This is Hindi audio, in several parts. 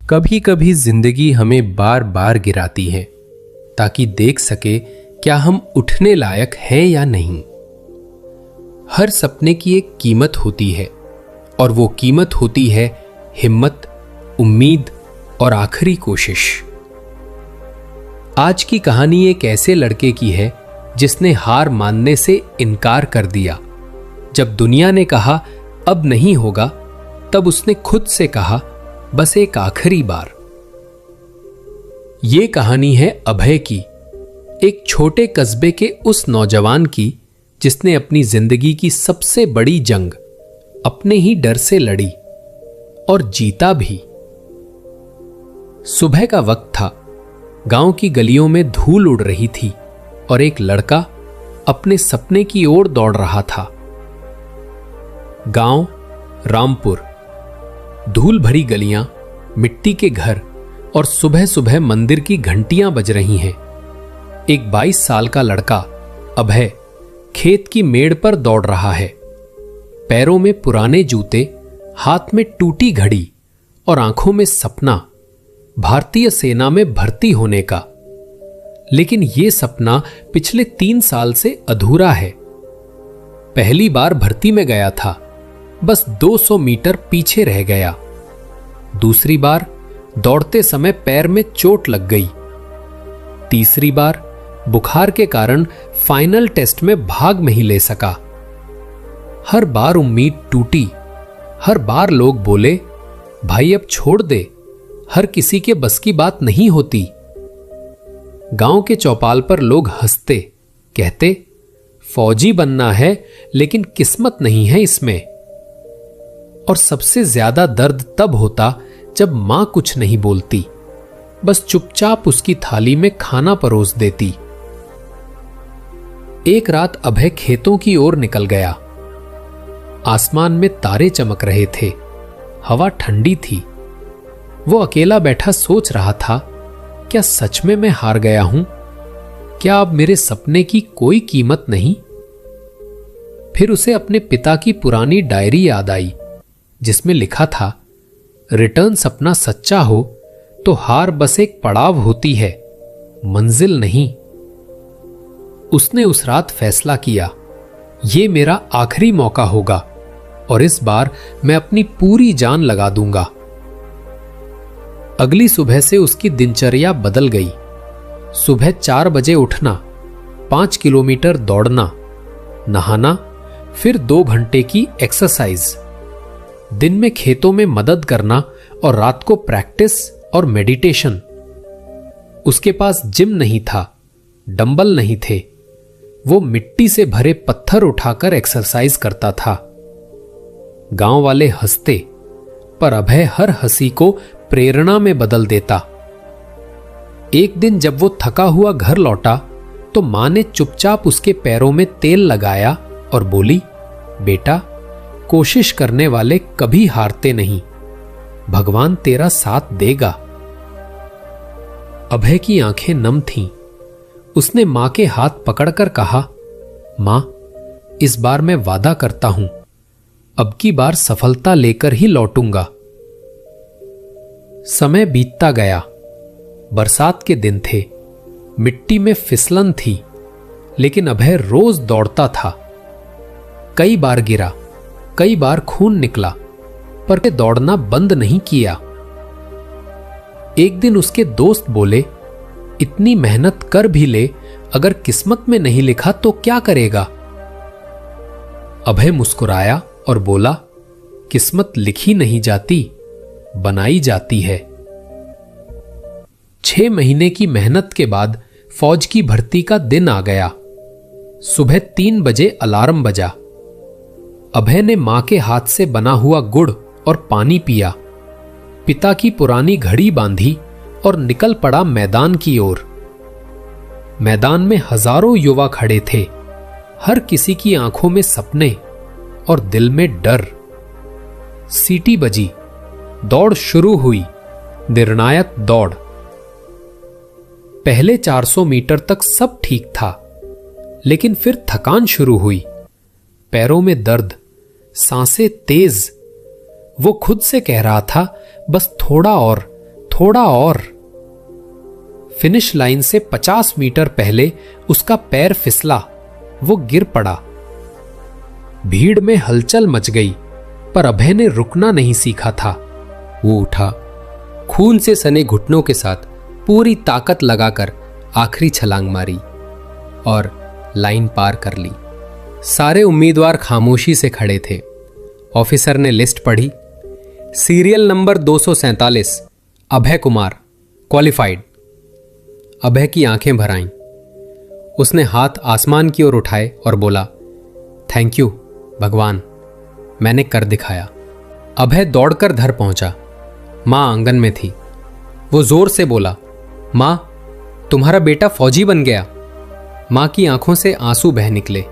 कभी कभी जिंदगी हमें बार बार गिराती है ताकि देख सके क्या हम उठने लायक हैं या नहीं। हर सपने की एक कीमत होती है और वो कीमत होती है हिम्मत, उम्मीद और आखिरी कोशिश। आज की कहानी एक ऐसे लड़के की है जिसने हार मानने से इनकार कर दिया। जब दुनिया ने कहा अब नहीं होगा, तब उसने खुद से कहा बस एक आखिरी बार। यह कहानी है अभय की, एक छोटे कस्बे के उस नौजवान की जिसने अपनी जिंदगी की सबसे बड़ी जंग अपने ही डर से लड़ी और जीता भी। सुबह का वक्त था, गांव की गलियों में धूल उड़ रही थी और एक लड़का अपने सपने की ओर दौड़ रहा था। गांव रामपुर, धूल भरी गलियां, मिट्टी के घर और सुबह सुबह मंदिर की घंटियां बज रही हैं। एक 22 साल का लड़का अभय खेत की मेड़ पर दौड़ रहा है। पैरों में पुराने जूते, हाथ में टूटी घड़ी और आंखों में सपना भारतीय सेना में भर्ती होने का। लेकिन यह सपना पिछले 3 साल से अधूरा है। पहली बार भर्ती में गया था, बस 200 मीटर पीछे रह गया। दूसरी बार दौड़ते समय पैर में चोट लग गई। तीसरी बार बुखार के कारण फाइनल टेस्ट में भाग नहीं ले सका। हर बार उम्मीद टूटी, हर बार लोग बोले भाई अब छोड़ दे, हर किसी के बस की बात नहीं होती। गांव के चौपाल पर लोग हंसते, कहते फौजी बनना है लेकिन किस्मत नहीं है इसमें। और सबसे ज्यादा दर्द तब होता जब मां कुछ नहीं बोलती, बस चुपचाप उसकी थाली में खाना परोस देती। एक रात अभय खेतों की ओर निकल गया। आसमान में तारे चमक रहे थे, हवा ठंडी थी। वो अकेला बैठा सोच रहा था, क्या सच में मैं हार गया हूं? क्या अब मेरे सपने की कोई कीमत नहीं? फिर उसे अपने पिता की पुरानी डायरी याद आई जिसमें लिखा था, रिटर्न सपना सच्चा हो तो हार बस एक पड़ाव होती है, मंजिल नहीं। उसने उस रात फैसला किया, यह मेरा आखिरी मौका होगा और इस बार मैं अपनी पूरी जान लगा दूंगा। अगली सुबह से उसकी दिनचर्या बदल गई। सुबह 4 बजे उठना, 5 किलोमीटर दौड़ना, नहाना, फिर 2 घंटे की एक्सरसाइज, दिन में खेतों में मदद करना और रात को प्रैक्टिस और मेडिटेशन। उसके पास जिम नहीं था, डंबल नहीं थे। वो मिट्टी से भरे पत्थर उठाकर एक्सरसाइज करता था। गांव वाले हंसते, पर अभय हर हंसी को प्रेरणा में बदल देता। एक दिन जब वो थका हुआ घर लौटा तो मां ने चुपचाप उसके पैरों में तेल लगाया और बोली, बेटा कोशिश करने वाले कभी हारते नहीं, भगवान तेरा साथ देगा। अभय की आंखें नम थीं। उसने मां के हाथ पकड़कर कहा, मां इस बार मैं वादा करता हूं, अब की बार सफलता लेकर ही लौटूंगा। समय बीतता गया। बरसात के दिन थे, मिट्टी में फिसलन थी, लेकिन अभय रोज दौड़ता था। कई बार गिरा, कई बार खून निकला, पर दौड़ना बंद नहीं किया। एक दिन उसके दोस्त बोले, इतनी मेहनत कर भी ले, अगर किस्मत में नहीं लिखा तो क्या करेगा? अभय मुस्कुराया और बोला, किस्मत लिखी नहीं जाती, बनाई जाती है। 6 महीने की मेहनत के बाद फौज की भर्ती का दिन आ गया। सुबह 3 बजे अलार्म बजा। अभय ने मां के हाथ से बना हुआ गुड़ और पानी पिया, पिता की पुरानी घड़ी बांधी और निकल पड़ा मैदान की ओर। मैदान में हजारों युवा खड़े थे, हर किसी की आंखों में सपने और दिल में डर। सीटी बजी, दौड़ शुरू हुई, निर्णायक दौड़। पहले 400 मीटर तक सब ठीक था, लेकिन फिर थकान शुरू हुई। पैरों में दर्द, सांसें तेज। वो खुद से कह रहा था, बस थोड़ा और, थोड़ा और। फिनिश लाइन से 50 मीटर पहले उसका पैर फिसला, वो गिर पड़ा। भीड़ में हलचल मच गई, पर अभय ने रुकना नहीं सीखा था। वो उठा, खून से सने घुटनों के साथ पूरी ताकत लगाकर आखिरी छलांग मारी और लाइन पार कर ली। सारे उम्मीदवार खामोशी से खड़े थे। ऑफिसर ने लिस्ट पढ़ी। Serial number 247, Abhay Kumar, qualified. अभय की आंखें भर आईं। उसने हाथ आसमान की ओर उठाए और बोला, थैंक यू भगवान, मैंने कर दिखाया। अभय दौड़कर घर पहुंचा। मां आंगन में थी। वो जोर से बोला, मां, तुम्हारा बेटा फौजी बन गया। मां की आंखों से आंसू बह निकले।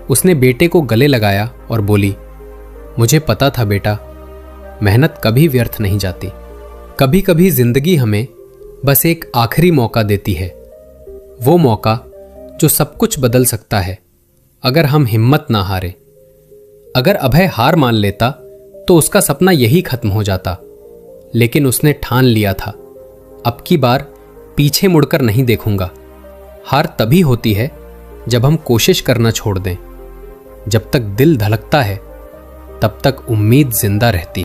उसने बेटे को गले लगाया और बोली, मुझे पता था बेटा, मेहनत कभी व्यर्थ नहीं जाती। कभी कभी जिंदगी हमें बस एक आखिरी मौका देती है, वो मौका जो सब कुछ बदल सकता है अगर हम हिम्मत ना हारे। अगर अभय हार मान लेता तो उसका सपना यही खत्म हो जाता, लेकिन उसने ठान लिया था, अब की बार पीछे मुड़कर नहीं देखूंगा। हार तभी होती है जब हम कोशिश करना छोड़ दें। जब तक दिल धड़कता है तब तक उम्मीद जिंदा रहती।